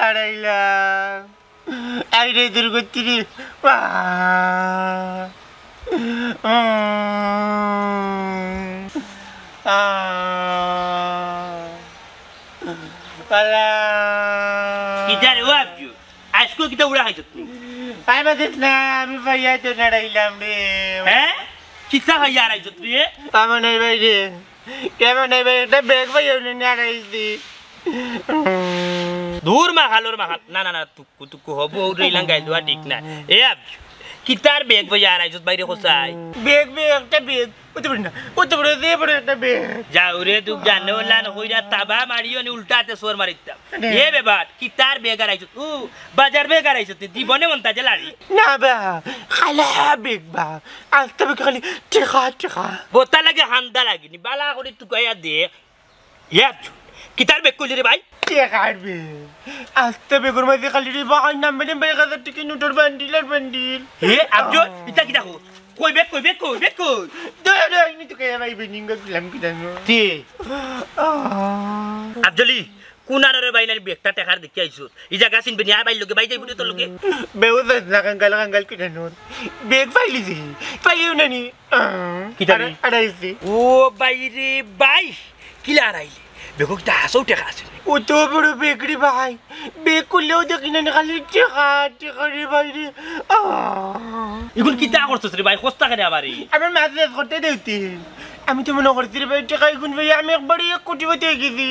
হারাইলাম আইরে দুর্গতিরে আজকে কিতা উড়া খাইছ তুমি পাই বাদিস না আমি ভাইয়া তো নাড়াইলাম রে হ্যাঁ কিতা ভাইয়া আইছ তুই আমার নাই ভাই রে কেমন নাই ভাই একটা ব্যাগ ভাইয়া নাড়াইছি দূর মা হালোর মা না না না তুকু তুকু হবো রেইলাম গাই দেওয়া ঠিক না এ কিতার ব্যাগ ভাইয়া আইছ বাইরে কোসাই ব্যাগ একটা ব্যাগ ওতে বড় দে বড় একটা ব্যাগ যাও রে তুই জানো লান হইরা তাবা মারিও নি উল্টাতে সোর মারিতাম এ বেবাট কিতার ব্যাগ আইছ ও বাজার ব্যাগ আইছ তুই জীবনে মন্তাজে লাড়ি না বা খালা ব্যাগ বা আজ তবে খালি টিকা বোতা লাগে হান্দা লাগিনি বালা করে তুই কইয়া দে ইয়া কিতার ব্যাগ কইলি রে ভাই টিকার ব্যাগ আজ তবে গরমাই খালি রে বাহাই নাম বেনে 1000 টাকা নোটর বান্ডিল হে আফজল ইতা কিতা কই ব্যাগ দে নি তো কইয়া ভাই বিনিঙ্গ গলাম কি জানো তি আফজলি কুনারে বাইনার ব্যাগটা টাকার দেখি আইছো ই জায়গা চিনবে নি আর বাইর লগে বাই যাইবো তোর লগে বেউজ না কাঙ্গাল কি জানো ব্যাগ ফাইলিছি ফাইও নানি কিতা আড়াইছি ও বাইরে বাই কিলা আড়াইলে বেগো তা হাসও টাকা আছে ও তো বড় বেকরি ভাই বেক করলেও দেখি না খালি টাকা রে ভাই রে এখন কিতা করছস রে ভাই কষ্ট করে আমারে আমার মাঝে করতে দেউতি আমি তো মনে করছি রে ভাই টাকা এখন ভাই আমি একবারই 1 কোটি হতে গেছি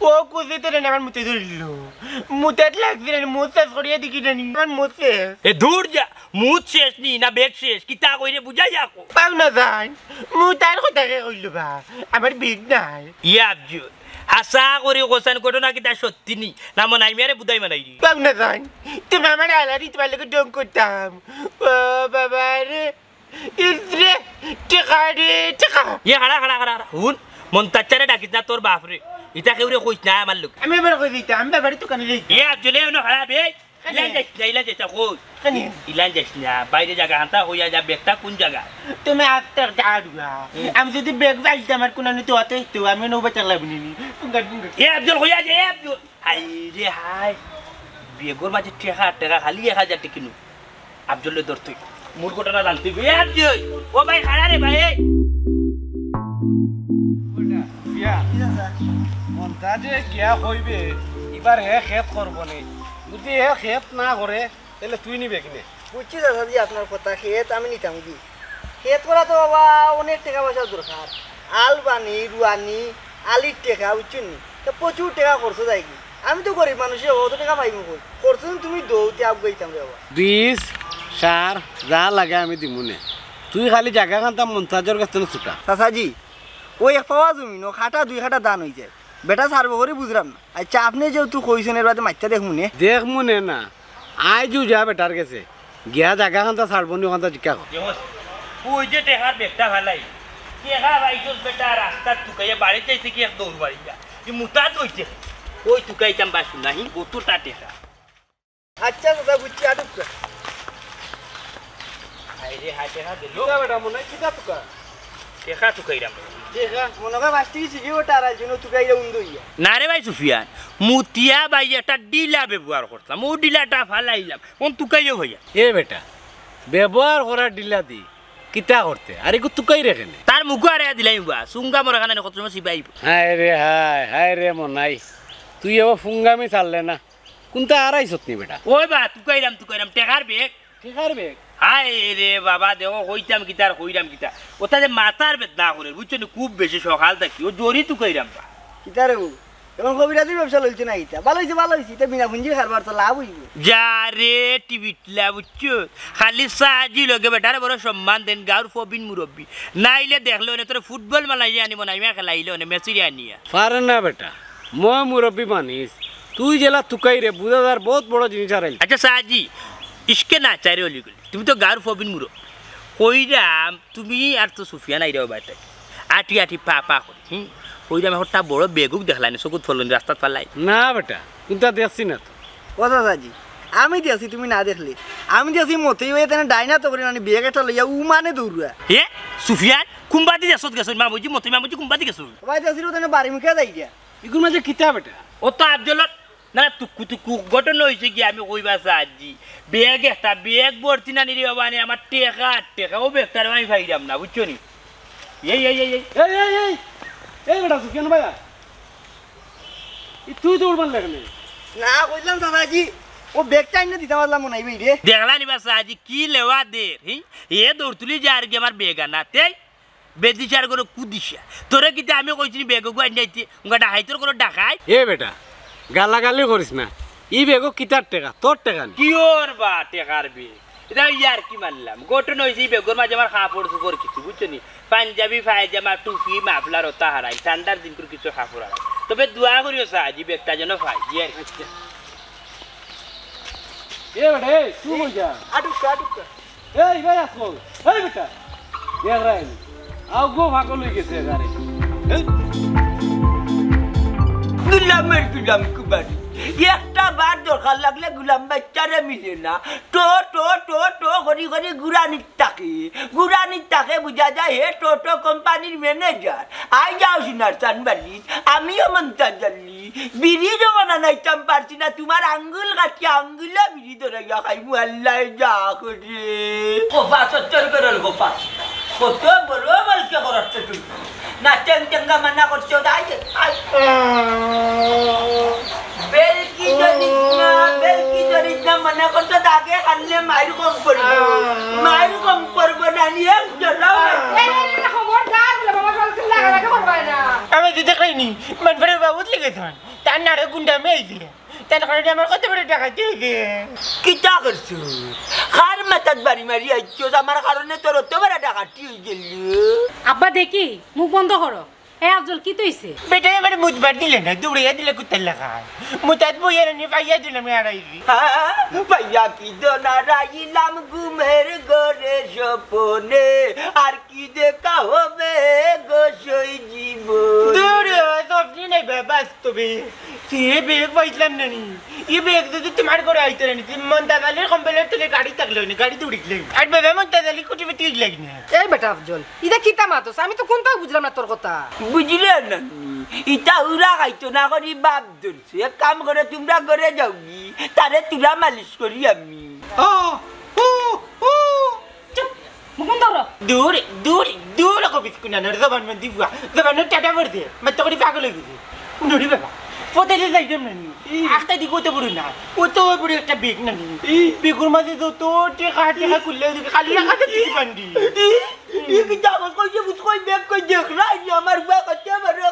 ও কোজে তো না আমার মুতে ধরল মুতেত লাগছে না মুত শেষ করিয়া দেখি না আমার মুতে এ দূর যা মুত শেষ নি না বেগ শেষ কিতা কইরে বুঝাই যাকো পাও না যাই মুতার কথা কইল বা আমার বেগ নাই ইয়া আফজল আশা করি কোসান ঘটনা কিতা সত্যি নি না মনে নাই মেরে বুদাই মানাই রি পাও না যাই তুমি আমার আলারি তোমার লগে ডং করতাম ও বাবা রে ইসরে টাকা ইয়ে হাড়া হুন মন্তাচারে ডাকিস না তোর বাপ রে ইটা কেউ রে কইস না আমার লোক আমি এবার কই দিতাম আমি বাড়ি দোকানে যাই ইয়ে আফজলে ন হাড়া বে ইলান যাইতা কই কানি ইলান যাইস না বাইরে জায়গা হান্তা হইয়া যা বেগটা কোন জায়গা তুমি আত্মা ডাড়ুয়া আমি যদি বেগ যাইতাম আমার কোন তো তো আমি নবা চালাবনি নি এ আফজল হইয়া যে আফজল হাই রে হাই বেগর মাঝে টাকা খালি 1000 টাকা কিনু আফজলে ধর তুই মূল ঘটনা জানতে এ আফজল ও ভাই খাড়া রে ভাই ওটা বিয়া মন্তাজে কিয়া কইবে এবার হে খেত করব নি যদি হে খেত না করে তাহলে তুই নিবে কিনে বুঝছি দাদা জি আপনার কথা খেত আমি নিতাম কি খেত করা তো বাবা অনেক টাকা পয়সা দরকার আল বানি রুয়ানি আলির টাকা বুঝছেন তো প্রচুর টাকা খরচ যায় কি আমি তো গরিব মানুষ অত টাকা পাইব কই খরচ তুমি দৌতে আপ গইতাম রে বাবা বীজ সার যা লাগে আমি দিমুনে তুই খালি জায়গা খান্তাম মন্তাজের কাছ থেকে ছুটা চাচাজি ওই এক পাওয়া জমি নো খাটা 2 খাটা দান হয়ে যায় বেটা সারবো করে বুঝলাম না আচ্ছা আপনি যেহেতু কইছেন এর বাদে মাইটা দেখমুনে না আই জু যা বেটার গেছে গিয়া জায়গা খান্তা ছাড়বো নি খান্তা জিজ্ঞা কর ওই যে টেহার বেগটা ভালাই টেহা বাইজল বেটা রাস্তা টুকাইয়া বাড়ি যাইছে কি এক দৌড় বাড়ি যা কি মুতাজ হইছে ওই টুকাইতাম বাসু নাহি কতটা টেহা আচ্ছা দাদা বুঝছি আটক আইরে হাই টেহা দিল বেটা মনে কিটা তুকা টেহা টুকাইরাম দেখা মনে হয় বাস্তি শিখি ওটা আর জন্য তুকাইয়া উন্দইয়া না রে ভাই সুফিয়ান মুতিয়া ভাই একটা ডিলা ব্যবহার করতাম ও ডিলাটা ফালাইলাম কোন টুকাইও ভাইয়া এ বেটা ব্যবহার করা ডিলা দি কিতা করতে আর এগো তুকাই রেখে নে তার মুখ আর দিলাই বা সুঙ্গা মরা কানে কত সময় সিবাইব হায় রে মনাই তুই এবার ফুঙ্গামি চাললে না কোনটা আড়াইছত নি বেটা ওই বা টুকাইরাম টেকার বেগ ঠিকার বেগ হায় রে বাবা দেখো হইতাম কিতার হইরাম কিতা ওটা যে মাথার বেদনা করে বুঝছো খুব বেশি সকাল থাকি ও জোরই টুকাইরাম বা কিতা রে এখন কবিরাজির ব্যবসা লইছে না ইটা ভালো হইছে এটা বিনা পুঁজি খারবার তো লাভ হইব যা রে টিভিটলা বুঝছো খালি সাহায্য লগে বেটার বড় সম্মান দেন গাঁর ফবিন মুরব্বী নাইলে দেখলো না তোর ফুটবল মালাই আনিব না আমি খেলাইলে না মেসিরে আনিয়া পারে না বেটা মই মুরব্বী মানিস তুই জেলা তুকাই রে বুঝাদার বহুত বড় জিনিস আর আচ্ছা সাহায্য ইসকে না চাইরে অলি গলি তুমি তো গাঁর ফবিন মুরব্বী কইরাম তুমি আর তো সুফিয়া নাই রে বাইতে আটি আটি পা করে কইরাম একটা বড় বেগুক দেখলাই না চকুত ফলনি রাস্তাত পালাই না বেটা কোনটা দেখছি না তো ও দাদাজি আমি দিয়েছি তুমি না দেখলে আমি দিয়েছি মতেই হয়ে তেনে ডাইনা তো করে নানি বেগ একটা লইয়া উ মানে দৌড়া হে সুফিয়ান কুম্বাতি দেশত গেছ মামুজি মতে মামুজি কুম্বাতি গেছ ভাই দিয়েছি তেনে বাড়ি মুখে যাই দিয়া এগুলো মাঝে কিতা বেটা ও তো আফজলত না তুকু তুকু ঘটনা হয়েছে কি আমি কইবা চাচ্ছি ব্যাগ একটা ব্যাগ ভর্তি না নিরে বাবা আমার টেকাও ব্যাগটার আমি ফাইলাম না বুঝছো নি এই এই এই এই বেটা সুফিয়ান ভাইয়া তুই তো উড়বার লাগলে না কইলাম দাদাজি ও ব্যাগটা এনে দিতে পারলাম মনে হইবে রে দেখলা নিবা চাচ্ছি কি লেওয়া দে এ দৌড় তুলি যা আর কি আমার ব্যাগ আনা তাই বেদিসার করে কুদিসা তোরে কিন্তু আমি কইছি ব্যাগ গুয়াই যাইতে উঙ্গা ডাকাইতর করে ডাকাই এ বেটা গালাগালি করিস না ই বেগো কিতার টাকা তোর টাকা কি ওর বা টেকার ব্যাগ এটা ইয়ার কি মানলাম ঘটনা হয়েছে এই বেগর মাঝে আমার কাপড় চোপড় কিছু বুঝছো নি পাঞ্জাবি ফায়জামা টুপি মাফলার ওটা হারাই ঠান্ডার দিন করে কিছু কাপড় হারাই তবে দোয়া করিও সাহায্য ব্যাগটা যেন পাই ইয়ার এ বেটা এই তুই বল যা আটুকা এই ভাই আসল এই বেটা দেখ রাই আও গো ভাগল হয়ে গেছে গারে গুলাম কুবারি একটা বার দরকার লাগলে গুলাম বাচ্চারে মিলে না টো টো টো টো করি করি গুরানির তাকে বুঝা যায় হে টোটো কোম্পানির ম্যানেজার আই যাও সিনার চানবালি আমিও মন্তাজ জানলি বিড়ি যখন আনাইতাম পারছি না তোমার আঙ্গুল কাটিয়া আঙ্গুলে বিড়ি ধরে গিয়া খাই আল্লাহ যা করে গোপা সত্তর করল গোপা কত বড় বলকে করাচ্ছে তুই না চেঙ্গা মানা করছো তাই বেলকি জনিস না মনে করতো তাকে কানলে মায়ের কম পড়বো না নিয়ে আমি তো দেখাইনি মানফারের বাবুত লেগেছে তার নারে গুন্ডা মেয়েছে তার কারণে আমার কত বড় টাকা দিয়েছে কিতা করছো খার মাথাত বাড়ি মারি আইছো আমার কারণে তোর অত বড় টাকা দিয়ে গেল আব্বা দেখি মুখ বন্ধ করো আফজল কি তৈছে বেটা আমার মুতবার দিলে না দৌড়িয়া দিলে কুত্তার লাগা মুতাত বইয়া নি পাইয়া দিলাম আড়াইছি পাইয়া কি দোনারাইলাম ঘুমের ঘরে স্বপনে আর কি দেখা হবে গোসই জীব দূরে স্বপ্নে নাই বাস্তবে সে বেগ পাইছিলাম না নি ই বেগ যদি তোমার ঘরে আইতে না তুমি মন্তাজালের কম্পেলের থেকে গাড়ি থাকলো না গাড়ি দৌড়িলে আর বাবা মন্তাজালি কুটি পেতে লাগি না এই বেটা আফজল ইটা কিতা মাতস আমি তো কোনটাও বুঝলাম না তোর কথা বুঝলে না ইটা উড়া খাইতো না করি বাপ ধরছে এক কাম করে তোমরা করে যাওগি তারে তুলা মালিশ করি আমি মুখ বন্ধ করো দূর কবিস কুনানোর জবান মন দিবা জবানের টাটা পড়ছে মাত্র করে পাগল হয়ে গেছে নুরি বাবা পথে যাইতাম না একটা দিকে হতে পারি না অত বড় একটা বেগ না বেগুর মাঝে যত টেকা খুললে খালি রাখাতে ঠিক বান্ডি আমার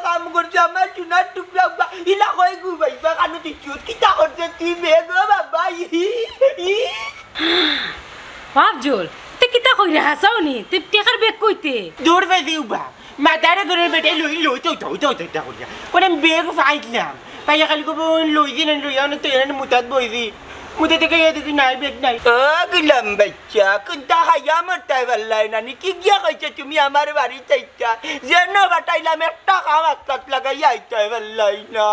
কাম করছে আমার চুনার টুকরা ইলা কয় গু ভাই কানো দিচ্ছুত কিতা করছে তুই বেগ বাবা আফজল তে কিতা কইরা হাসাও নি তে টেকার বেগ কইতে দূর বেশি উবা মাতারে করে বেটে লই তো করিয়া কোন বেগ ফাইলাম পাইয়া খালি কব লইছি না লইয়া না তো এনে মুতাত বইছি মুতে থেকে এদিকে নাই বেগ নাই গেলাম বাচ্চা কোনটা খাইয়া মরতাই পারলাই না কি গিয়া কইছে তুমি আমার বাড়ি চাইতা যেন বাটাইলাম একটা খাম আস্তাত লাগাইয়া আইতাই পারলাই না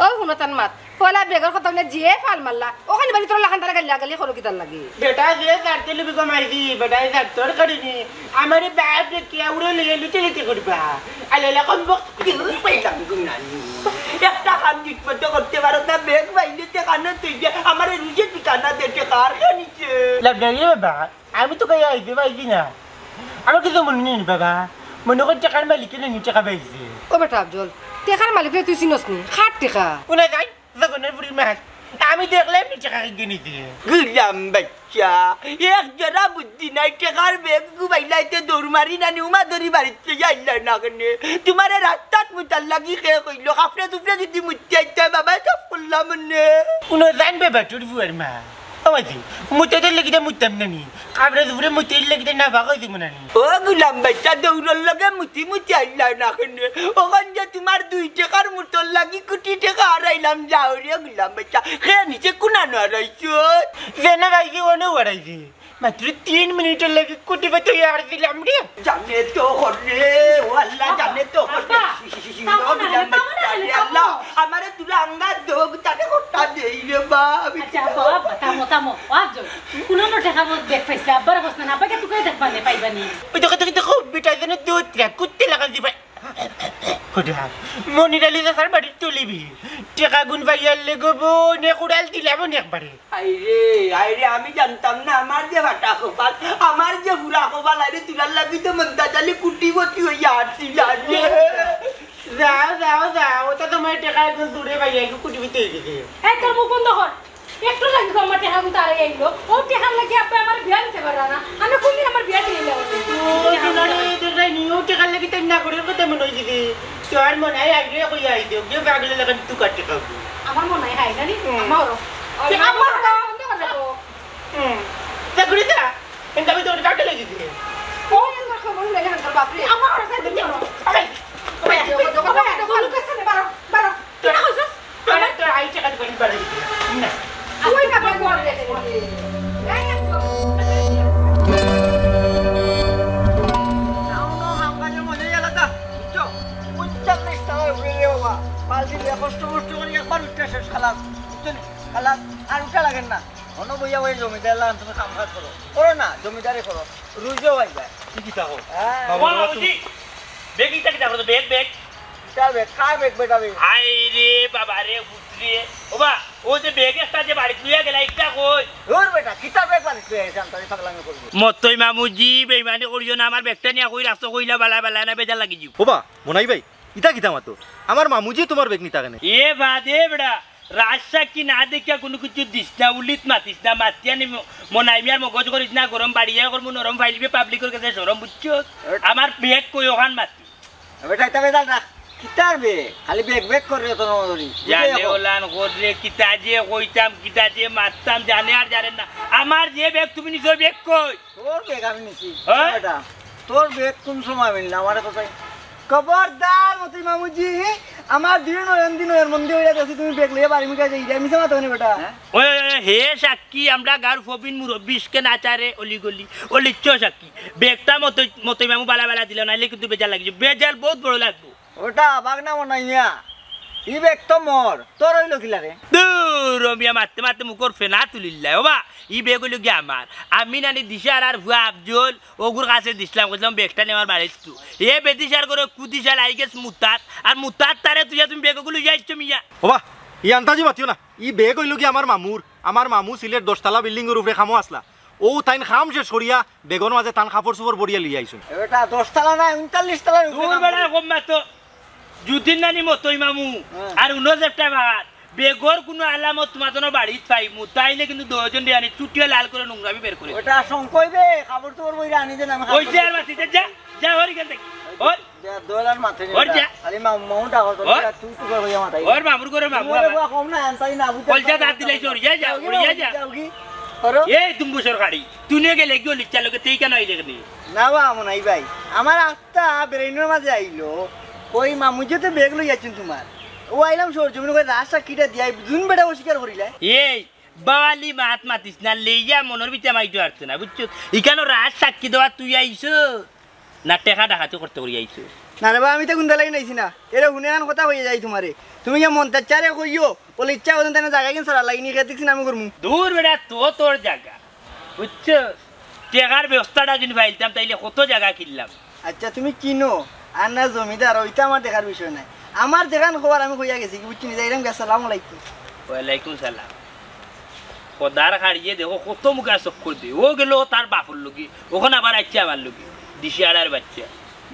ও শুনো তান মাত পয়লা বেগর কথা বলে যে ফাল মারলা ওখানে বাড়ি তোর লাখান তারা গালি করো কিতার লাগে বেটা যে কাটতে লবি কমাইছি বেটা এই তোর করিনি আমারে বাপ কে উড়ে লিয়ে লিতে করবা আলেলা কম বক পাইলাম গুনানি একটা কাম জিতপত করতে পারো না বেগ বাইলে তে কানে তুই যে আমারে রুজে ঠিকানা দেতে কার নিচে লাগলি বাবা আমি তো কই আইছি বাইছি না আমার কিছু মনে নেই বাবা মনে কর টাকার মালিকের নিচে খাবাইছি ও বেটা আফজল টেকার মালিক তুই চিনস নি খাট টেকা উনা যাই জগনের বুড়ি মাছ আমি দেখলাম নিচে খাই গেনিছি গুলাম বাচ্চা এক জরা বুদ্ধি নাই টেকার বেগ গুবাইলাইতে দৌড় মারি না উমা দড়ি বাড়িতে যাইলা না কেনে তোমারে রাস্তাত মুতাল লাগি খেয়ে কইলো কাপড়ে দুপড়ে যদি মুতে আইতে বাবা সব করলাম নে উনো জানবে বাটুর বুয়ার মা আমাজি মুতেতে লাগিতে মুতাম নানি কাপড়ে দুপড়ে মুতে লাগিতে না ভাগই দিব নানি ও গুলাম বাচ্চা দৌড়র লগে মুতি আইলা না কেনে ওখান যে তোমার 2 টাকার মুতল লাগি কোটি টাকা হারাইলাম যাও রে গুলাম বাচ্চা খেয়ে নিচে কুনানো হারাইছো জেনে ভাইছি ওনে হারাইছি মাত্র 3 মিনিটের লাগে কোটি পেতে আর দিলাম রে জানে তো করে ও আল্লাহ জানে তো করে আল্লাহ আমারে তুই আঙ্গা দোগ তাকে কোটা দেই রে বাপ আচ্ছা বাবা তামো আফজল কোন টাকা বেগ পাইছ আব্বার বসনা না পাকে তুই দেখবানে পাইবানি ওই দেখো বেটা জানে 2 ট্রাক কুত্তে লাগাল দিবা কোথা মনিরালি স্যার বাড়ির তুলিবি টেকা গুণ পাইয়ার লেগবো নে কুড়াল দিলাম একবারে আইরে আমি জানতাম না আমার যে ভাটা কপাল আমার যে বুড়া কপাল আইরে তুলার লাগি তো মন্তাজালি কুটিবতি হইয়া আসছিল যাও যাও যাও ওটা তোমার টেকা একদম দূরে পাইয়া একটু কুটিবিতে গেছে এই তোর মুখ বন্ধ কর একটু লাগি আমার টেকা গুণ তারে আইলো ও টেকা লাগি আপনি আমার বিয়া দিতে পারা না আমি কোনদিন আমার বিয়া দিয়ে দেব ও দিনারে তোরা নিও টেকা লাগি তাই না করে কথা মনে হইছে তোর মনে হয় আগে কই আইছে যে পাগলে লাগা তুই কাটতে খাবো আমার মনে হয় জানি আমারও আমার বন্ধ কর দাও চাকরি দা কিন্তু আমি তোর কাটতে লাগিছে ও এর খবর লাগে না তোর বাপরে আমার সাথে দিতে হবে তোরা তোর আই টাকা করে বাড়ি না ওই কাপড় পরে রেখে পাল্টি দিয়ে কষ্ট করে একবার উঠতে শেষ খালাস খালাস আর উঠা লাগেন না অন্য বইয়া ওই জমিদার লাগান তুমি কাম কাজ করো করো না জমিদারে করো রুজেও আই যায় কি থাকো বেগ ইটা কি দেখো তো বেগ বেগ তার বেগ কার বেগ বেটা বেগ আই রে বাবা রে পুত্রি ওবা ও যে বেগ একটা যে বাড়ি তুইয়া গেলা ইটা কই ওর বেটা কিতার বেগ বানি তুই এসে আনতারি পাগলামি করবি মতই মামুজি বেইমানি করিও না আমার বেগটা নিয়া কই রাস্তা কইলা বালা বালা না বেজা লাগি যাব ওবা মনাই ভাই ইটা কিতা মাতো আমার মামুজি তোমার বেগ নিতা কেন এ বাদে বড়া রাজশা কি না দেখিয়া কোনো কিছু দিস না উলিত মাতিস না মাতিয়া নি মনাই মিয়ার মগজ করিস না গরম বাড়িয়া করবো নরম ফাইলিবে পাবলিকের কাছে সরম বুঝছো আমার বেগ কই ওখান মাতি বেটা এটা বেদা না কিতার বেগ খালি বেগ বেগ করে তো নরি জানে ওলান গোদরে কিতা যে কইতাম কিতা যে মারতাম জানে আর জানে না আমার যে বেগ তুমি নিছো বেগ কই তোর বেগ আমি নিছি হ্যাঁ? বেটা তোর বেগ কোন সময় মিলনা আমারে কোথায় খবরদার মতি মামুজি আমার দিনের মন্দির হইয়া গেছে তুমি বেগ লইয়া বাড়ি মুখে যাই মিছে মাতো নে বেটা ওই হে সাক্ষী আমরা গার ফবিন মুরব্বিশকে নাচারে অলি গলি অলিচ্ছ সাক্ষী বেগটা মতই মামু বালা বালা দিল নাইলে কিন্তু বেজাল লাগছে বেজাল বহুত বড় লাগবো ওটা বাগনা মনাইয়া ই বেগ তো মর তোর হইল কিলা রে দূর রমিয়া মারতে মারতে মুখর ফেনা তুলিল্লা ওবা ই বেগ হইল গিয়ে আমার আমি নানি দিশার আর ভুয়া আফজল ওগুর কাছে দিছিলাম বলছিলাম বেগটা নেওয়ার বাড়িতে এ বেদিশার করে কুদিশাল আই গেছ মুতাত আর মুতাত তারে তুই তুমি বেগগুলো যাইছো মিয়া ওবা ই আন্তাজি মাতিও না ই বেগ হইল কি আমার মামু সিলেট 10 তলা বিল্ডিং এর উপরে খামো আসলা ও তাইন খাম শেষ করিয়া বেগর মাঝে তান কাপড় চোপড় বড়িয়া লিয়ে আইছো এটা 10 তলা না 39 তলা দূর বেড়া কম মাতো যুদিন নানি মতই মামু আর 19 টাকা বেগর কোনো আলামত তোমাদের বাড়িত পাইমু তাইলে কিন্তু দুজন দিয়ে আনি চুটিয়া লাল করে নোংরামি বের করে ওটা সংকইবে কাপড় তোর বইরা আনি দেন আমি ওই যে আর মাতিতে যা যা হরি কেন থেকে ওর $2 মাথে নে ওর যা খালি মামু টাকা তো তুই তো কইয়া মাথায় ওর মামুর করে মামু ওরে কম না আনতাই না বুঝা কলজা দাঁত দিলাই চড় যা যা উড়িয়া যা করো এই তুমি সরকারি তুই নিয়ে গেলে গিয়ে লিচা লোকে তেই কেন আইলে কেন না বা মনাই ভাই আমার আত্মা ব্রেইনের মাঝে আইলো ওই মামু যেতে বেগ লই যাচ্ছেন তোমার ও আইলাম সর জমিন করে রাস্তা কিটা দিয়াই জুন বেটা অস্বীকার করিলে এই বালি মাত মাতিস না লেইয়া মনের ভিতরে মাইটো আসছে না বুঝছো ইখানো রাত সাক্ষী দেওয়া তুই আইছো না টেকা ডাকাতি করতে করি আইছো না রে বা আমি তো গুন্দা লাগি নাইছি না এরে হুনে আন কথা হয়ে যাই তোমারে তুমি যে মন্তাজ চারে কইও বলে ইচ্ছা করতেন তাই জায়গা কিন সারা লাগি নিয়ে দেখছি না আমি করমু দূর বেড়া তো তোর জায়গা বুঝছো টেকার ব্যবস্থাটা যদি ফাইলতাম তাইলে কত জায়গা কিনলাম আচ্ছা তুমি কিনো আর না জমিদার ওইটা আমার দেখার বিষয় নাই আমার দেখান খবর আমি কইয়া গেছি কি বুঝছি যাইলাম আসসালামু আলাইকুম ওয়ালাইকুম সালাম খোদার খাড়িয়ে দেখো কত মুখা চক্কর দিয়ে ও গেল তার বাপুর লোকি ওখানে আবার আসছে আমার লোকি দিশি আড়ার বাচ্চা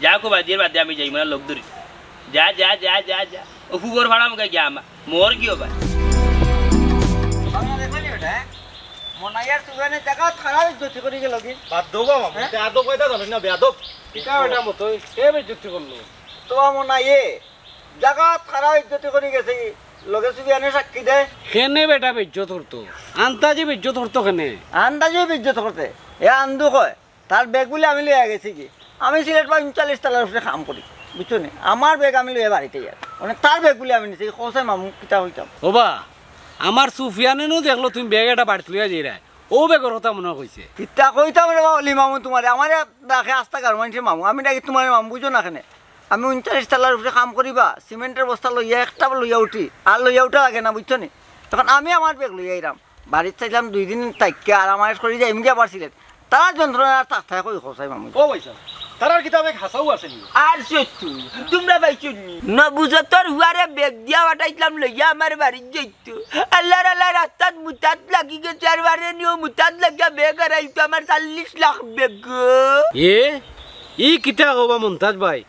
যা কো বাদিয়ে বাদে আমি যাই মানে লোক ধরি যা যা যা যা যা ও ফুগর ভাড়া মুখে গিয়া আমা মোর কি হবে মনাইয়ার সুগানে জায়গা খারাপ ইজ্জত করে গেল কি বাদ দবা মামু বেয়াদব কইতা জানেন না বেয়াদব টিকা বেটা মতই সে বেজ্জতি করলো তো মনাইয়ে জায়গা খারাপ ইজ্জত করে গেছে লগে সুবিয়ানে সাক্ষী দে কেনে বেটা বেজ্জত করতো আন্তাজি বেজ্জত করতো কেনে আন্দাজে ইজ্জত করতে এ আন্দু কয় তার বেগ বলে আমি লইয়া গেছি কি আমি সিলেট বা 39 তলার উপরে কাম করি বুঝছো নি আমার বেগ আমি লইয়া বাড়িতে যাই মানে তার বেগ বলে আমি নিছি কোসে মামু কিতা হইতাম ওবা আমার সুফিয়ানেনো দেখলো তুমি ব্যাগ এটা বাড়িতে লইয়া যাই রায় ও বেগর কথা মনে কইছে কিতা কইতাম রে বাবলি মামু তোমারে আমার ডাকে আস্তা গার মানুষের মামু আমি ডাকি তোমার মামু বুঝো না কেনে আমি 39 তলার উপরে কাম করিবা সিমেন্টের বস্তা লইয়া একটা লইয়া উঠি আর লইয়া উঠা লাগে না বুঝছো নি তখন আমি আমার বেগ লইয়া আইরাম বাড়িতে চাইলাম 2 দিন তাইকে আর আমার করে যাই এমনি আবার সিলেট তার যন্ত্রণা আর থাক থাক কই খসাই মামু ও পয়সা তারার কিতাবে হাসাও আছে নি আর সত্যি তোমরা পাইছো নি না বুঝো তোর হুয়ারে বেগ দিয়া বাটাইলাম লইয়া আমার বাড়ি যাইত আল্লাহর আল্লাহ রাস্তাত মুতাত লাগি গেছে আর বারে নিও মুতাত লাগিয়া বেগ আর আইতো আমার 40 লাখ বেগ ই কিতা হবা মন্তাজ ভাই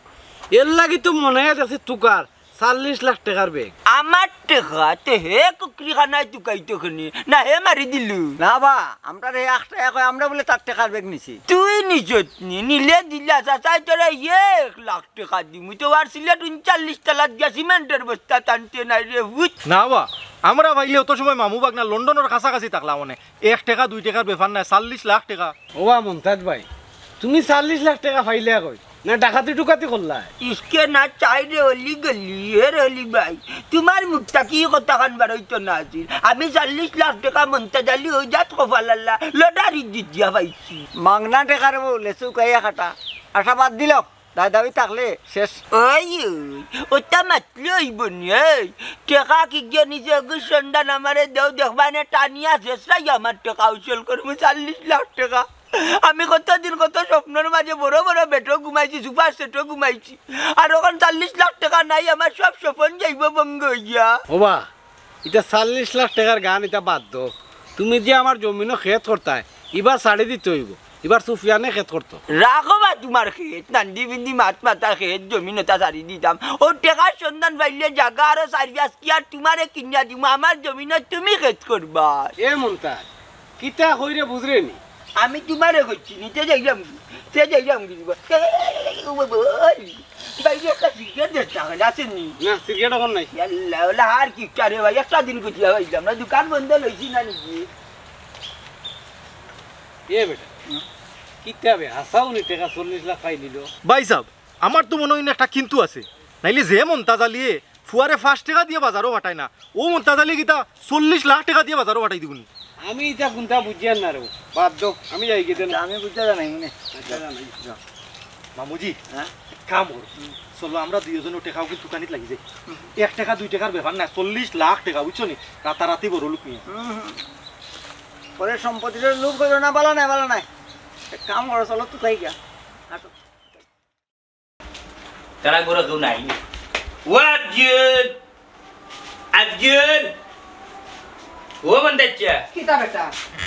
এর লাগি তো মনে আছে তুকার 40 লাখ টাকার বেগ আমার টাকা তে হে কুকরি খানায় তুকাইতো খানি না হে মারি দিলু না বা আমরা রে 1 টাকা কয় আমরা বলে 4 টাকার বেগ নিছি তুই নিজত নিলে দিলা চাচাই তোরা 1 লাখ টাকা দিমু তো আর সিলেট 39 তলা দিয়া সিমেন্টের বস্তা টানতে নাই রে বুঝ না বা আমরা ভাইলে অত সময় মামু বাগনা লন্ডনের কাছাকাছি থাকলাম মানে 1 টাকা 2 টাকার ব্যাপার নাই 40 লাখ টাকা ওবা মন্তাজ ভাই তুমি 40 লাখ টাকা পাইলে কই না ডাকাতি টুকাতি করলা इसके ना চাইরে হলি গলি এর হলি ভাই তোমার মুখটা কি কথা কান বারইতো না আছিল আমি 40 লাখ টাকা মন্তাজালি হই যাত কফালাল্লা লটারি জিতিয়া পাইছি মাংনা টাকার বলে চুকাইয়া কাটা আশাবাদ দিল দাদাবি থাকলে শেষ ওই ওটা মাতলে হইব নি এই টাকা কি গিয়ে নিজে সন্ধান আমারে দেও দেখবানে টানিয়া শেষরাই আমার টাকা উচল করবো 40 লাখ টাকা আমি কতদিন কত স্বপ্নের মাঝে বড় বড় বেটো ঘুমাইছি সুপার সেটও ঘুমাইছি আর ওখান 40 লাখ টাকা নাই আমার সব স্বপ্ন যাইব বঙ্গ হইয়া ওবা এটা 40 লাখ টাকার গান এটা বাদ দো তুমি যে আমার জমিনও খেত করতায় এবার ছাড়ি দিতে হইব এবার সুফিয়ানে খেত করতো রাখো বা তোমার খেত নান্দি বিন্দি মাত মাতা খেত জমি নতা সারি দিতাম ও টাকার সন্ধান পাইলে জায়গা আরো সারি কি আর তোমারে কিনিয়া দিব আমার জমিনে তুমি খেত করবা এ মন্তাজ কিতা কইরে বুঝরে নি আমি তোমারে কইছি নিতে যাইলাম বাইরে একটা সিগারেট দেখতে গেলে আসেনি না সিগারেট এখন নাই আল্লাহ আর কি চারে ভাই একটা দিন কুচিয়া হইলাম না দোকান বন্ধ লইছি না নিজে এ বেটা কিতা বে হাসাও নি টাকা 40 লাখ পাই নিল ভাই সাহেব আমার তো মনে হয় না একটা কিন্তু আছে নাইলে যে মন্তাজালিয়ে ফুয়ারে 5 টাকা দিয়ে বাজারও বাটায় না ও মন্তাজালি কিতা 40 লাখ টাকা দিয়ে বাজারও বাটাই দিবনি আমি এটা কোনটা বুঝিয়ান না রে বাদ দো আমি যাই গেতে আমি বুঝতে জানাই মনে মামুজি হ্যাঁ কাম কর চলো আমরা দুইজন টাকাও কিন্তু দোকানিত লাগি যাই 1 টাকা 2 টাকার ব্যাপার না 40 লাখ টাকা বুঝছো নি রাতারাতি বড় লোক নিয়ে পরে সম্পত্তির লোভ করো না ভালো নাই এক কাম করো চলো তো খাই গিয়া তারা গোরা কেউ নাই আফজল ও মন্তাজা কিতা বেটা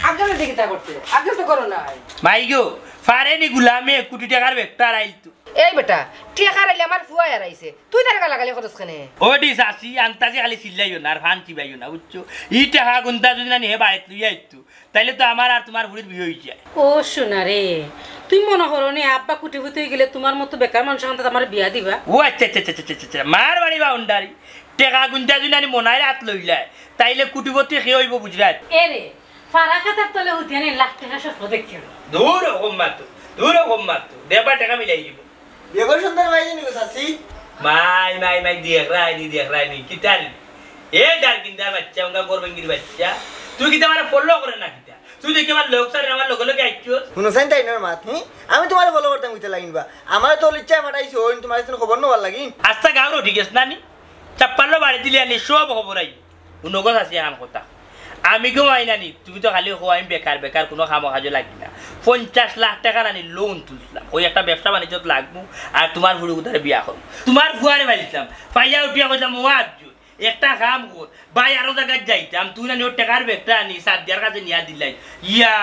আফজলের দিকে কিতা করতে আফজল তো করো নাই মাইগো ফারেনি গুলামে 1 কোটি টাকার বেকটা রাইলতো এই বেটা টিয়া খারাইলে আমার ফুয়া আইছে তুই তার গালাগালি করছ কেনে ওডি সাসি আন্তাজে খালি চিল্লাইও না আর ফান্তি বাইও না বুঝছো ই টাকা গুনতা যদি না নিয়ে বাইত লইয়া আইতো তাইলে তো আমার আর তোমার বুড়ির বিয়ে হই যায় ও শোনা রে তুই মনে করো নি আব্বা কুটি ফুটি গেলে তোমার মতো বেকার মানুষের সাথে আমার বিয়া দিবা ও আচ্ছা আচ্ছা আচ্ছা আচ্ছা মার বাড়ি বাউন্ডারি টাকা গুনতা যদি না মনাই রাত লইলায় তাইলে কুটিপতি খেয়ে হইব বুঝরাত এ রে ফারা খাতার তলে হুতিয়ানি লাখ টাকা স্বপ্ন দেখছিল দূর কম মাতো দেবা টাকা মিলাই দিব বেগর সুন্দর ভাই জানি গো সাসি মাই দেখ রাই কিতাল এ ডাল কিন্দার বাচ্চা উঙ্গা গোরবেঙ্গির বাচ্চা তুই কি তোমার ফলো করে না কিতা তুই দেখি আমার লোক সারে আমার লগে আইছো শুনো সাইন তাই নর মাত আমি তোমারে ফলো করতাম কইতে লাগিনবা আমার তো ইচ্ছা ফাটাইছো ওই তোমার কোনো খবর নবার লাগিন আস্তা গাঁর ঠিক আছে না নি চাপ্পালো বাড়ি দিলে আনি সব খবর আই নগদ আছে আন কথা আমি ঘুমাই নানি তুমি তো খালি হো আমি বেকার কোনো খামো কাজে লাগি না 50 লাখ টাকা নানি লোন তুলছিলাম ওই একটা ব্যবসা বাণিজ্যত লাগবো আর তোমার ভুড়ি উধারে বিয়া করবো তোমার ফুয়ারে বাড়িছিলাম পাইয়া উঠিয়া কইলাম আফজল একটা কাম কর ভাই আরো জায়গায় যাইতাম তুই না ওর টাকার বেগটা আনি সাদিয়ার কাছে নিয়া দিলাই ইয়া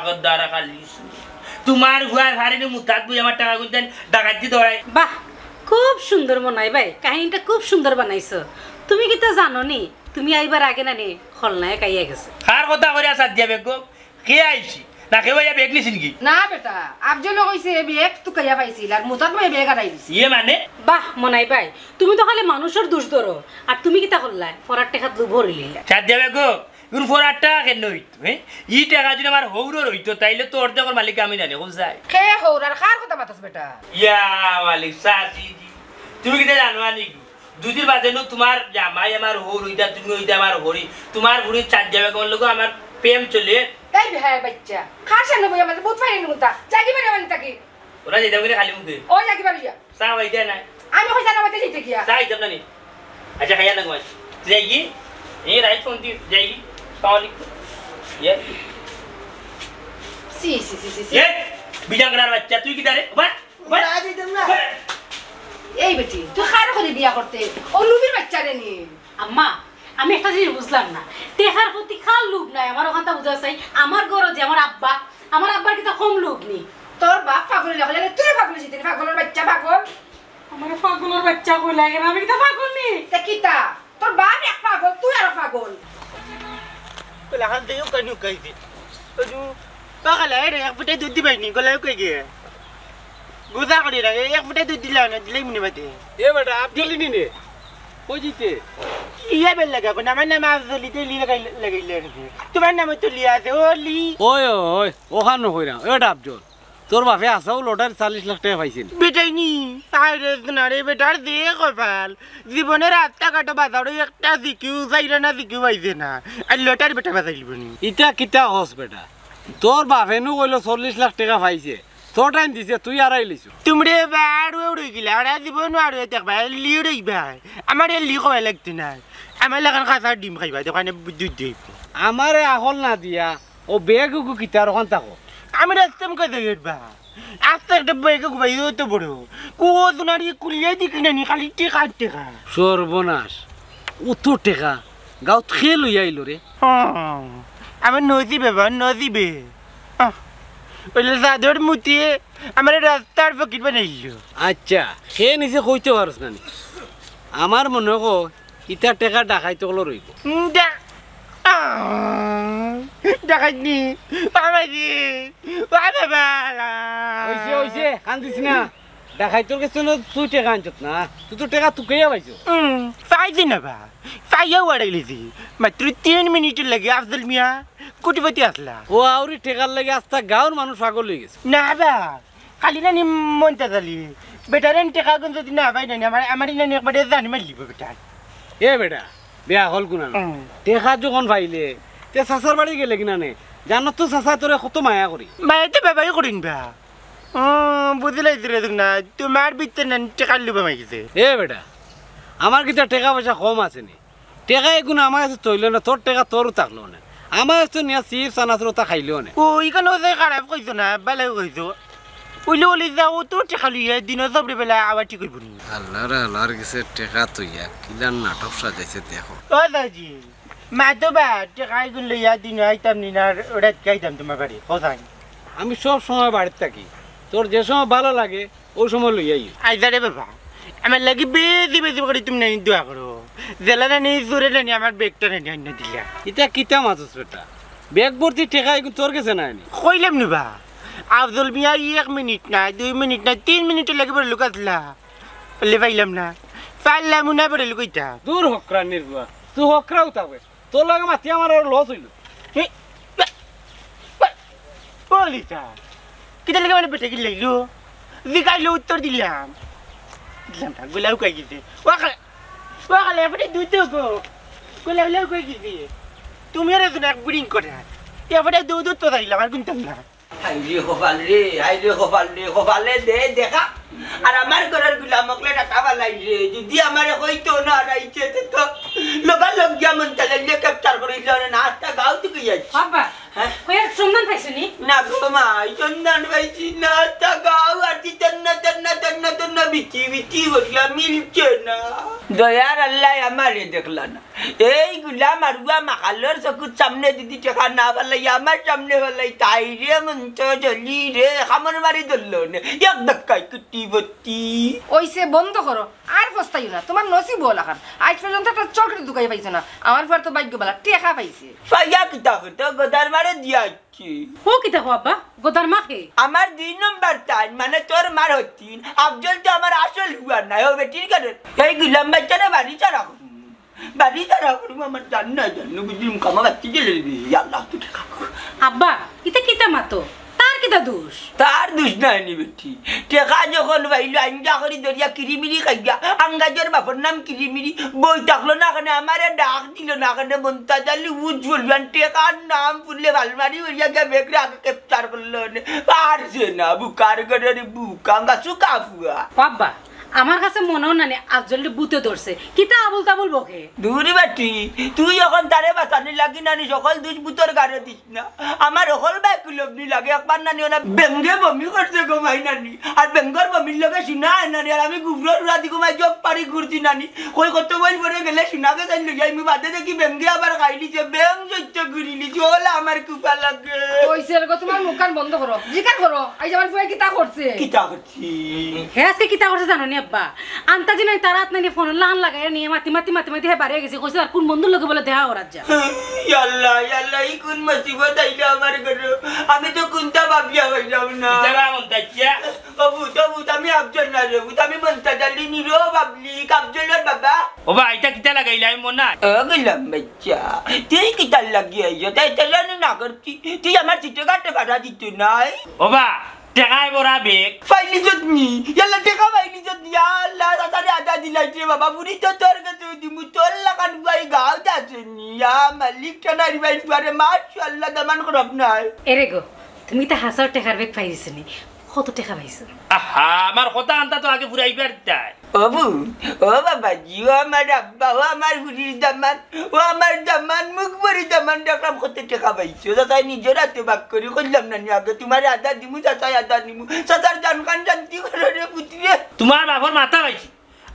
গদ্দারা খালি তোমার ফুয়ার ভারিনি মুতাত বুঝে আমার টাকা গুনতেন ডাকাতি দৌড়াই বাহ খুব সুন্দর মনাই ভাই কাহিনীটা খুব সুন্দর বানাইছো তুমি কি তা জানো নি তুমি আইবার আগে নানি খলনায়ক আইয়া গেছে কার কথা করে সাদিয়া বেগম কে আইছি না কেউ বেগ নিছি নাকি না বেটা আফজল কইছে বেগ তুই কাইয়া পাইছিল আর মুতাত মই বেগ আড়াই দিছি ইয়ে মানে বাহ মনাই ভাই তুমি তো খালি মানুষের দোষ ধরো আর তুমি কি তা করলাই ফরার টাকা দু ভরি লিলা সাদিয়া বেগম কোন ফোরার টাকা কেন হইতো হ্যাঁ ই টাকা যদি আমার হৌরর হইতো তাইলে তো অর্ধেকের মালিক আমি জানি কোন যায় কে হৌরার কার কথা মাতাস বেটা ইয়া মালিক সাসি তুমি কি জানো আনি দুদিন বাদে তোমার জামাই আমার হৌর হইতা তুমি হইতা আমার হরি তোমার বুড়ি সাদিয়া বেগম লোক আমার প্রেম চলে তাই ভাই বাচ্চা খার সামনে বই আমাদের বহুত ফাইন মুতা জাগি বাড়ি মানে তাকি ওরা যেটা করে খালি মুখে ও জাগি বাড়ি যা চা হইতা না আমি কইছা না বাতে যেতে কিয়া চা হইতা না নি আচ্ছা খাইয়া না গোয়াই যাইগি এই রাইট ফোন দি যাইগি পাওলি ইয়ে সি এ বিজাঙ্গরার বাচ্চা তুই কি দারে বাট না দিতাম না এই বেটি তুই খারে করে বিয়া করতে ও লুবির বাচ্চা রে নি আম্মা আমি একটা জিনিস বুঝলাম না টেকার প্রতি খাল লোভ নাই আমার ওখানটা বুঝা চাই আমার ঘর যে আমার আব্বার কিন্তু কম লোভ নেই তোর বাপ পাগল লাগলে তুই পাগল হইছিস তুই পাগলের বাচ্চা পাগল আমার পাগলের বাচ্চা কই লাগে না আমি কি পাগল নি তা কিতা তোর বাপ এক পাগল তুই আর পাগল Kala kan tayo kanyo kaisi. Aju bakal ay yak putay dudi ba ni kala ko ge. Guza ko dira yak putay dudi la na dilay mo ni bate. এ বেটা আফজল নি নে কই জিতে Iya bel laga ko naman na mazuli te li lagay le. Tuman na mo to liya se oli. ওই ওই ওখানে কইরা এটা আফজল তোর বাপে আসাও লটার 40 লাখ টাকা পাইছেন Betay ni. Ay res na re betar de ko fal. জীবনের রাস্তা কাটা বাজারে একটা জিকিউ যাইরা না জিকিউ আইছে না। আর লটার বেটা বাজাইলি বনি। ইটা কিতা হস বেটা তোর বাপে নু কইলো 40 লাখ টাকা পাইছে তোর টাইম দিছে তুই আড়াই লিছু তোমরে বাড়ু উড়ে গিলা আর জীবন আর দেখবা লিড়ই ভাই আমার লি কই লাগতে না আমার লাগান খাসা ডিম খাইবা দোকানে দুধ দেই আমারে আহল না দিয়া ও বেগুকু কিতার ওখান থাকো আমি রাস্তাম কই দেখবা আস্তে একটা বেগে গুবাই তো বড় কো দুনারি কুলিয়ে দিক না নি খালি টিকা টিকা সর্বনাশ উতো টাকা গাঁত খেয়ে লই আইলো রে আমার নজিবে বা নজিবে ওইলে সাদর মুতিয়ে আমার রাস্তার ফকির বানাইলো আচ্ছা খেয়ে নিছে কইতে পারস না নি আমার মনে কো ইটা টাকা ডাকাইতে হলো রইব ডাকাইনি বাবাজি বাবা হইছে হইছে কান্দিস না ডাকাইতোর কাছে তুই টাকা আনছত না তুই তো টাকা তুকেইয়া পাইছো পাইছি না বা পাইয়াও আড়াইলেছি মাত্র 3 মিনিট লাগে আফজল মিয়া কোটিপতি আসলা ও আউরি টেকার লাগে আস্তা গাঁর মানুষ পাগল হয়ে গেছে না বা খালি না নি মনতাজ আলি বেটারেন টেকা গুন যদি না পাই না আমার না একবারে জানি মারলিব বেটার এ বেটা বেয়া হল গুনা টেকা যখন পাইলে তে চাচার বাড়ি গেলে কিনা নে জানত তো চাচা তোরে কত মায়া করি মায়াতে বাবাই করিন বা বুঝলাইছি রে না তোমার ভিতরে না টেকা লিবা মাইছে এ বেটা আমার কিটা টাকা পয়সা কম আছে নি টাকা এগুলো আমার কাছে তৈল না তোর টাকা তোরও থাকলো না আমার কাছে নিয়ে চিপস আনাচুর তা খাইলেও না ও ইখানে যে খারাপ কইছো না ভালো কইছো ওইলে ওলি যাও তো টেকা লিয়ে দিন সবরে বেলা আবার ঠিক হইব নি আল্লাহর কাছে টাকা তুইয়া কিলার নাটক সাজাইছে দেখো ও দাজি মা তো বা টেকা গুন লইয়া দিন আইতাম নি না ওটা খাইতাম তোমার বাড়ি কোথায় আমি সব সময় বাড়িতে থাকি তোর যে সময় ভালো লাগে ওই সময় লইয়াই আইজারে বাবা আমার লাগি বেশি বেশি করে তুমি নাই দোয়া করো জেলা না নেই জোরে না আমার ব্যাগটা নেই আইন দিলা এটা কিতা মাছস বেটা ব্যাগ ভর্তি টাকা এখন তোর কাছে নাই নি কইলাম নি বা আফজল মিয়া 1 মিনিট না 2 মিনিট না 3 মিনিট লাগে বড় লোক আসলা বলে পাইলাম না পাইলাম না বড় লোক কইতা দূর হকরা নির্বা তুই হকরাও থাকবে তোর লাগে মাতি আমার আর লস হইল বলিতা কিটা লাগে মানে বেটে কি লাগলো জিগাইলো উত্তর দিলাম দিলাম না গোলাও কই গেছে ওয়াকালে আপনি দুধ গো গোলাও কই গেছে তুমি আর এক ব্রিং করে এবারে দুধ তো দিলাম আর গুনতাম না আইরে কপালে দে দেখা আর আমার ঘরের গুলামকলে টাকা বালাই রে যদি আমারে কইতো না রাইছে তো লগা লগ গিয়া মন তালে ক্যাপচার করিল না আস্তা গাও তুই যাই বাবা হ্যাঁ কইর সন্ধান পাইছনি না গো মা চন্দন পাইছি না তা গাও আর দি তন্না বিচি বলিয়া মিলছে না দয়ার আল্লাহ আমারে দেখলা না এই গুলা মারুয়া মাখালোর চকুর সামনে যদি টাকা না বালাই আমার সামনে বালাই তাই রে মন তো জলি রে খামর মারি ধরল না এক ধাক্কায় কুটি বত্তি ওইসে বন্ধ করো আর পস্তাইও না তোমার নসিব হল এখন আজ পর্যন্ত একটা চকলেট দোকাই পাইছে না আমার পর তো ভাগ্য বলা টেকা পাইছে ফাইয়া কিতা হতো গোদার মারে দিয়াচ্ছি ও কিতা হো আব্বা গোদার মাকে আমার 2 নম্বর টাইম মানে তোর মার হচ্ছিন আফজল তো আমার আসল হুয়া নাই ও বেটির কারণ এই গুলাম বাচ্চারা বাড়ি ছাড়া করুম আমার জান্ন বুঝিম কামা বাচ্চি গেলে আল্লাহ তো ঠেকা আব্বা ইতা কিতা মাতো তার কিতা দোষ তার দোষ নাই বেটি টেকা যখন পাইলো আঞ্জা করি দরিয়া কিরিমিরি খাইয়া আঙ্গাজের বাপর নাম কিরিমিরি বই থাকলো না কেন আমারে ডাক দিল না কেন মন্তাজ আলী উজ্জ্বল টেকার নাম ফুললে ভালমারি হইয়া গিয়া বেগরে আগে ক্যাপচার করলো আর সে না বুকার গড়ের বুকা গাছু কাফুয়া আব্বা আমার কাছে মনেও নানি আফজল বুতে ধরছে কিতা আবুল তাবুল বকে দূরি বাটি তুই এখন তারে বাঁচানি লাগি নানি সকল দুই বুতর গাড়ে দিস না আমার সকল বাইকুলবনি লাগে একবার নানি ওনা বেঙ্গে বমি করছে গোমাই নানি আর বেঙ্গর বমির লগে শুনা নানি আর আমি গুবরর রাতি গোমাই জব পারি ঘুরছি নানি কই কত বই পরে গেলে শুনাকে যাই লই আমি বাদে দেখি বেঙ্গে আবার খাইলি যে বেং সহ্য করিলি চল আমার কুপা লাগে কইছে গো তোমার মুখখান বন্ধ করো জিকার করো আই আমার ফুয়া কিতা করছে কিতা করছি হে আজকে কিতা করছে জানো নি আব্বা আন্তাজি নাই তারাত নাই ফোন লান লাগাই নিয়ে মাতি হে বাড়ি গেছে কইছে আর কোন বন্ধুর লগে বলে দেখা করার যা আল্লাহ আল্লাহ এই কোন মুসিবত আইলো আমার ঘরে আমি তো কোনটা ভাবিয়া হইলাম না যাবা মন্তাজিয়া তবু আমি আফজল না রে আমি মন্তাজ আলী নিরো বাবলি আফজলের বাবা ওবা এটা কিতা লাগাইলা আমি মনে নাই গেলাম বাচ্চা তুই কিতা লাগিয়ে আইছো তাই তাহলে না করছি তুই আমার চিঠে কাটে কাটা দিত নাই ওবা টেকাই বড়া বেগ ফাইলি যতনি ইয়াল্লা টেকা ফাইলি যতনি আল্লাহ তাড়াতাড়ি আদা দিলাইছে বাবা বুড়ি তো তোর কাছে দিমু তোর লাগান ভাই গাও যাচ্ছেনি ইয়া মালিক টানারি ভাই পারে মাশাআল্লাহ দামান খরব নাই এরে গো তুমি তা হাসার টেকার বেগ পাইছিনি কত টাকা পাইছো আহা আমার কথা আনতা তো আগে ফুরাইবার তাই বাবু ও বাবা জিও আমার আব্বা ও আমার বুড়ির দামান ও আমার দামান মুখ ভরি দামান দেখলাম কত টাকা পাইছো তাই নিজের হাতে ভাগ করি করলাম না আগে তোমার আদা দিমু তাই আদা নিমু সাতার জানখান জানতি করে রে পুত্রে তোমার বাবার মাথা পাইছি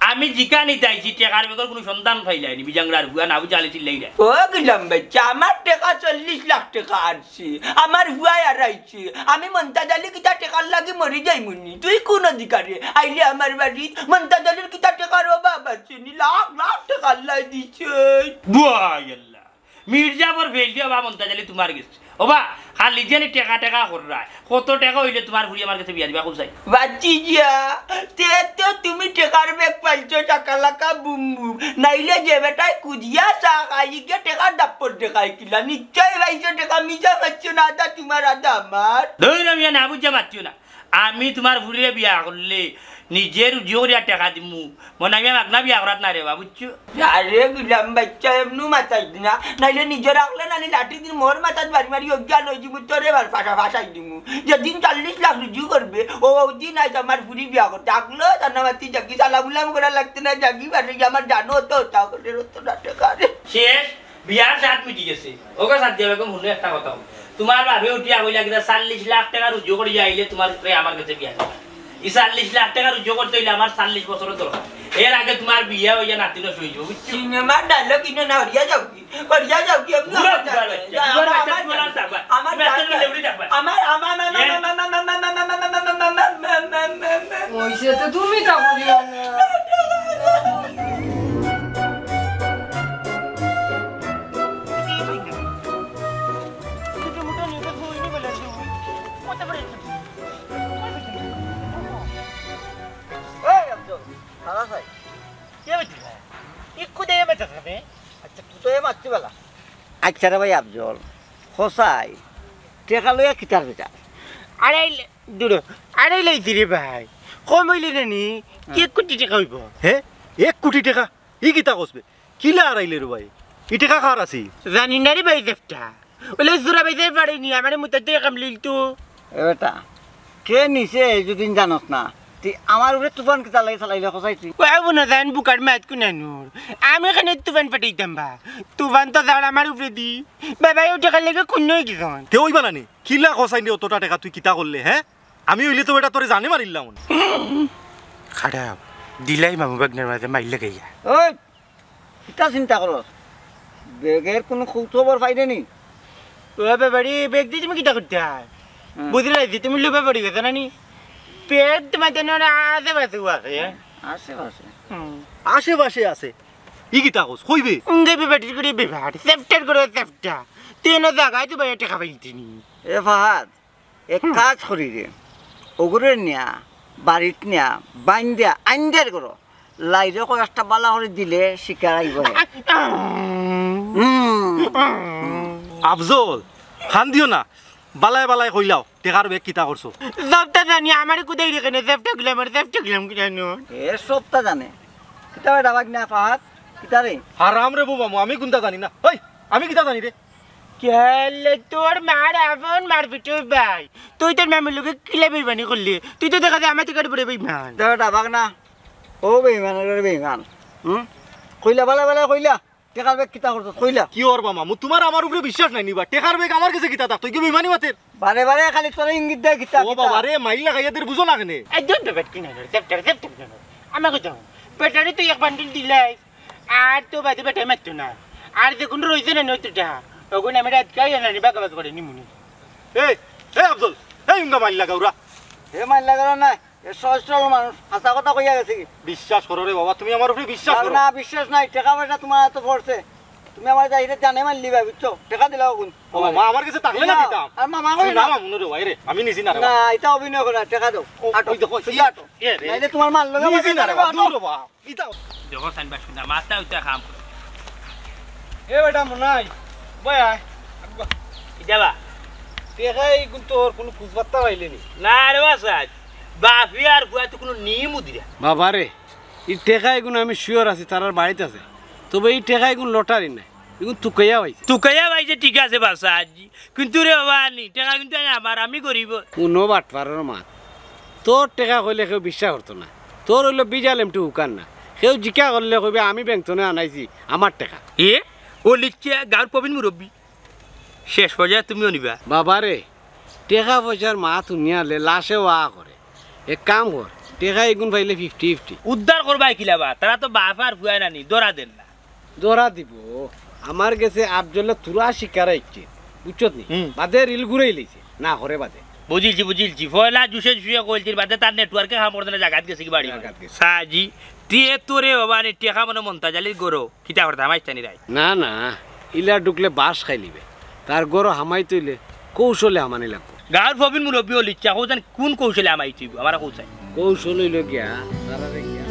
আমি জিকা নিতে আইছি টেকার বেগর কোনো সন্তান ফাইলাইনি বিজাংরার বুয়া না বুঝালে চিল্লাইরা ও গেলাম বাচ্চা আমার টাকা 40 লাখ টাকা আসছে আমার ভুয়াই আর আইছে আমি মন্তাজ আলী কিতা টাকার লাগি মরি যাই মুনি তুই কোন অধিকারে আইলে আমার বাড়ি মন্তাজ আলীর কিতা টাকার অভাব আছে নি লাখ লাখ টাকা আল্লাহ দিছে বুয়াই আল্লাহ মির্জাবর ফেল দিয়া বা মন্তাজ আলী তোমার গেছে ওবা খালি জানি টেকা টেকা কররা কত টাকা হইলে তোমার বুড়ি আমার কাছে বিয়া দিবা কোথায় বাচ্চি যা তে তো তুমি টাকার বেগ পাইছো টাকা লাকা বুম বুম নাইলে যে বেটায় কুদিয়া চা খাই গে টাকা দাপ্পর দেখাই কিলা নিশ্চয় ভাইছো টাকা মিজা বাচ্চো না আদা তোমার আদা আমার ধৈর্য মিয়া না বুঝা মাতিও না আমি তোমার বুড়িরে বিয়া করলে নিজের জোরিয়া টাকা দিমু মনে আমি মাগনা বিয়া করাত না রে বা বুঝছো আরে গুলাম বাচ্চা এমনু মাথাই না নাইলে নিজের রাখলে নানি লাঠি দিন মোর মাথাত বাড়ি মারি অজ্ঞান হয়ে যাবো তোরে বার ফাঁসা ফাঁসাই দিমু যেদিন 40 লাখ রুজু করবে ও দিন আজ আমার বুড়ি বিয়া করতে আগলো জানামাতি জাগি সালামুলাম করা লাগতে না জাগি বাড়ি আমার জানো তো তা করে তো না টাকা শেষ বিয়ার সাত মিটি গেছে ওকে সাথ দিয়ে বেগম মনে একটা কথা তোমার ভাবে উঠিয়া হইলা কিনা 40 লাখ টাকা রুজু করে আইলে তোমার আমার কাছে বিয়া দিবা 40 লাখ টাকা রুজু করতে হইলে আমার 40 বছরের দরকার এর আগে তোমার বিয়া হইয়া নাতিনো হয়ে যাবো সিনেমা ডায়লগ কিনে না হরিয়া যাও কি তুমি তা বলিও না আচ্ছা রে ভাই আফজল খসাই টেকা লইয়া কিতার বেটা আড়াই লাইছি রে ভাই কম হইলে নানি 1 কোটি টাকা হইব হে 1 কোটি টাকা ই কিতা কসবে কিলা আড়াইলে রে ভাই ই টাকা কার আছে জানি না রে ভাই দেবটা ওলে জোরা বাইতে পারেনি আমার মুতাতে কাম লিল তো এ বেটা কে নিছে যদিন জানস না তুই আমার উপরে তুফান কিতা লাগে চালাইলে খসাই তুই বাবু না জান বুকার মাত কুনানুর আমি এখানে তুফান পাঠাইতাম বা তুফান তো যার আমার উপরে দি বাবা ও টাকা লেগে কোন হয়ে গেছন তে হইবা নানি কিলা কসাই নি অতটা টাকা তুই কিতা করলে হ্যাঁ আমি হইলে তো বেটা তোরে জানে মারিলাম খারাপ দিলাই মামু বাগনার মাঝে মাইলে গাইয়া ওই কিতা চিন্তা করস বেগের কোনো খবর পাইলে নি ও বাবারি বেগ দিয়ে তুমি কিতা করতে হয় বুঝলে তুমি লুপে পড়ে গেছো নানি পেট তোমার আশেপাশে আছে আশেপাশে আশেপাশে আছে ই কিতা কস কইবে দেবে ব্যাটির করে ব্যবহার সেফটার করে সেফটা তেন জায়গায় তো বাইরে টাকা পাইতিনি এ ফাহাদ এক কাজ করি রে ওগুরে নিয়া বাড়িত নিয়া বাইন দিয়া আইনদের করো লাইরে কয়েকটা বালা করে দিলে শিকার আইব আফজল খান দিও না বালায় বালায় কইলাও টেকার বেগ কিতা করছো সবটা জানি আমার কোথায় রেখে সেফটা গেলাম কেন এ সবটা জানে কিতা ডাবাক না ফাহাদ কিতা রে হারাম রে বাবু আমি কোনটা জানি না ওই আমি কিতা জানি রে কেলে তোর মার আপন মার পিটো ভাই তুই তোর মামের লোকে কিলে বেইমানি করলি তুই তো দেখা যায় আমার টিকার পরে বেইমান ডাবাক না ও বেইমান রে বেইমান কইলা বালা বালা কইলা টেকার বেগ কিতা করছ কইলা কি করবা মামু তোমার আমার উপরে বিশ্বাস নাই নিবা টেকার বেগ আমার কাছে কিতা তুই কি বেইমানি মাতের বারে বারে খালি তোর ইঙ্গিত দেয় কিতা ও বাবা রে মাইল লাগাইয়া দের বুঝো না কেনে একদম ব্যাপার কিনা সেপ্টার আমাকে তো ব্যাটারি তো এক বান্ডিল দিলাই আর তো বাদে ব্যাটারি মারতো না আর দেখুন রয়েছে না নয়তোটা ওগুন আমি রাত খাই না বাগাবাজ করে নিমুনি এই এই আফজল এই ইঙ্গা মাইল লাগাওরা হে মাইল লাগানো নাই এ সহজ মানুষ হাসা কথা কইয়া গেছে কি বিশ্বাস করো রে বাবা তুমি আমার উপরে বিশ্বাস করো না বিশ্বাস নাই টাকা পয়সা তোমার এত পড়ছে তুমি আমার যাইতে জানে মানলি ভাই বুঝছো টাকা দিলাও কোন ও মামা আমার কাছে থাকলে না দিতাম আর মামা কই না মামু রে ভাই রে আমি নিছি না রে না এটা অভিনয় করা টাকা দাও আটো ওই দেখো তুই আটো নাইলে তোমার মাল লগা নিছি না রে দূর বাবা ইতা দেখো সাইনবা শুনা মাথা উঠা খাম এ বেটা মনাই বয় আয় যাবা টেকাই কিন্তু তোর কোনো খুঁজবার্তা পাইলে নি না রে বাসাজ বাপি আর বুয়া তো কোনো নিয়মও দিরা বাবা রে এই টেকাই গুণ আমি শিওর আছি তার বাড়িতে আছে তবে এই টেকাই গুণ লটারি নাই এগুন তুকাইয়া পাইছে তুকাইয়া ভাইছে ঠিক আছে বাসাজ কিন্তু রে বাবা নি টাকা কিন্তু আমার আমি করিব কোনো বাটপারের মাত তোর টেকা কইলে কেউ বিশ্বাস করতো না তোর হইলো বিজাল এমটি হুকান না কেউ জিকা করলে কইবে আমি ব্যাংকনে আনাইছি আমার টাকা এ ও লিখছে গাঁর প্রবীণ মুরব্বী শেষ পর্যায়ে তুমিও নিবা বাবা রে টেকা পয়সার মা তুমিয়ালে লাশে ওয়া করে এক কাম কর টেকা এগুন পাইলে 50-50 উদ্ধার করবা কিলাবা তারা তো বাপ আর ফুয়াই নানি দৌড়া দেন না জোড়া দিব আমার গেছে আফজলে তুরা শিকার ইচ্ছে বুঝছত নি বাদে রিল ঘুরাই লইছে না করে বাদে বুঝিলছি ফয়লা জুসে জুসে কইলতির বাদে তার নেটওয়ার্কে কাম করতে জাগাত গেছে কি বাড়ি সাজি টিয়ে তোরে বাবা নি টেকা মনে মন্তাজালি গরো কিতা করতে আমাইতানি রাই না না ইলা ঢুকলে বাস খাই লিবে তার গরো হামাই তৈলে কৌশলে হামানি লাগবো গাঁর প্রবীণ মুরব্বী ও লিখছে কৌজান কোন কৌশলে আমাই তুইব আমার কৌশাই কৌশল হইল গিয়া তারা রে গিয়া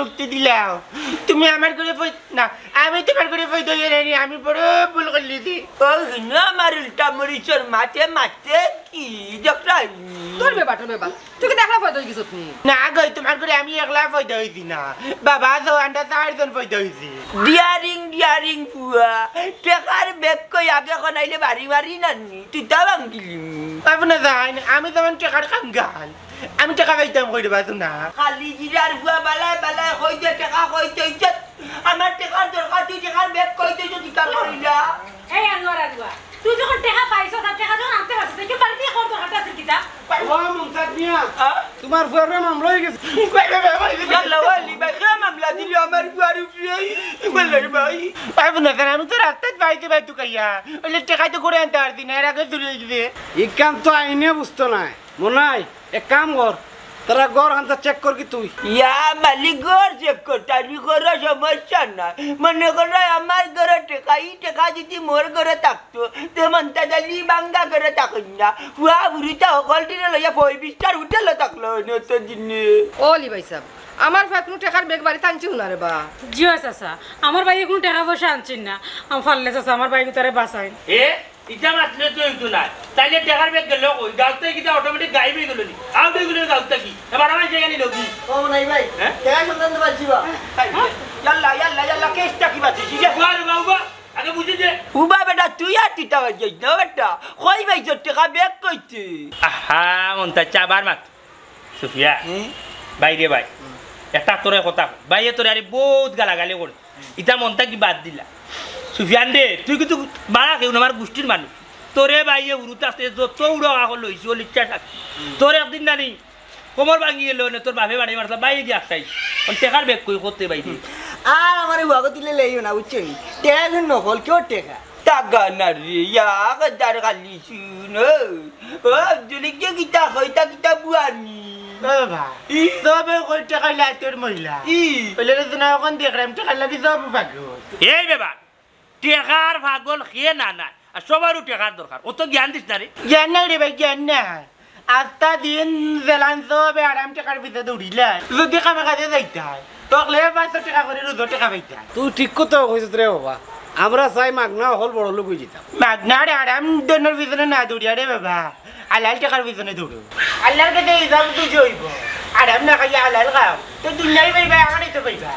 মুক্তি দিলাও তুমি আমার করে না আমি তোমার করে আমি বড় ভুল করলি আমার উল্টা মরিচর মাঠে মাঠে কি ডক্টর তোর ব্যাপারটা ব্যাপার তুই কি দেখলা ফয়দা কিছু তুমি না গই তোমার করে আমি একলা ফয়দা হইছি না বাবা তো আন্ডা 4 জন ফয়দা হইছি ডিয়ারিং পুয়া টেকার বেগ কই আগে কোনাইলে বাড়ি বাড়ি নানি তুই তা ভাঙিলি আপনা জান আমি যেমন টাকার কাঙ্গাল আমি টাকা পাইতাম কই দেবা না খালি জিরার বুয়া বালায় বালায় কই দে টাকা কই তৈছে আমার টাকার দরকার তুই টাকার বেগ কই তৈছে দিকা কইলা এই আনোয়ার তুই যখন টাকা পাইছ তার টাকা যখন আনতে পারছিস তুই কি বাড়িতে কোন দরকার আছে কিটা ও মুমতাজ মিয়া তোমার ফুয়ারে মামলা হয়ে গেছে ইয়াল্লা ওয়ালি ভাই কে মামলা দিল আমার বুয়ার উপরে বললাই ভাই আপনা জান আমি তো রাস্তায় পাইতে পাই তুই কাইয়া ওই টাকা তো করে আনতে পারতি না এর আগে চলে গেছে ইকাম তো আইনে বুঝতো না মনাই এক কাম কর তারা গড় হান্তা চেক কর কি তুই ইয়া মালিক গড় চেক কর তারি গড় সমস্যা না মনে করো আমার ঘরে টাকা যদি মোর ঘরে থাকতো তে মনটা জালি বাঙ্গা ঘরে থাকুন না হুয়া বুড়িটা সকল দিনে লইয়া 5 স্টার হোটেলে থাকলো নত দিনে ও লি ভাই সাহেব আমার ভাই কোনো টাকার বেগ বাড়িতে আনছিও না রে বা জিও চাচা আমার ভাই কোনো টাকা পয়সা আনছেন না আমি ফাললে চাচা আমার ভাই তারে বাঁচাই এ ইটা মাতলে তো একটু না তাইলে টাকার বেগ গেল কই গাউতে কিটা অটোমেটিক গাইবে গেল নি আউট হয়ে গেল গাউতে কি এবার আমার জায়গা নিল কি ও নাই ভাই টাকা সন্ধান তো পাচ্ছিবা ইয়াল্লা কেসটা কি বাতি শিখে বাবা বাবা আগে বুঝি যে হুবা বেটা তুই আর টিটা বাজাই না বেটা কই ভাই টাকা বেগ কইতে আহা মনটা চাবার মাত সুফিয়া বাইরে ভাই একটা তোরে কথা বাইরে তোরে আরে বহুত গালাগালি করে ইটা মনটা কি বাদ দিলা সুফিয়ান দে তুই কিন্তু বাড়া কেউ আমার গোষ্ঠীর মানুষ তোরে বাইয়ে উড়ুতে আসতে যত উড়া হলো ইচ্ছা থাক তোর একদিন জানি কোমর ভাঙি গেল না তোর বাপে বাড়ি মারতা বাইরে দিয়ে আসতাই টেকার বেগ কই করতে বাইরে আর আমার হুয়াকে তুলে লেইও না বুঝছেন টাকা গুণ নকল কেউ টাকা টাকা না রে ইয়া গদার খালি শুন ও জলিকে কিতা হইতা কিতা বুয়ানি বাবা তবে কই টাকা লাই তোর মহিলা বলে রে না ওখান দেখলাম টাকা লাগি সব ভাগ্য এই বাবা টেকার পাগল খেয়ে না আর সবারও টেকার দরকার অত জ্ঞান দিস না রে জ্ঞান নাই রে ভাই জ্ঞান নাই আস্তা দিন জেলান সবে আরাম টাকার ভিতরে দৌড়িলা যদি কামে কাজে যাইতে হয় তখলে 500 টাকা করে রোজ টাকা পাইতে হয় তুই ঠিক কথা কইছিস রে বাবা আমরা চাই মাগনা হল বড় লোক হয়ে যেতাম মাগনার আরাম দনের পিছনে না দৌড়িয়া রে বাবা আলাল টাকার পিছনে দৌড়ো আল্লাহর কাছে হিসাব তুই জইব আরাম না খাইয়া আলাল খাও তো দুনিয়ায় পাইবা আমারই তো পাইবা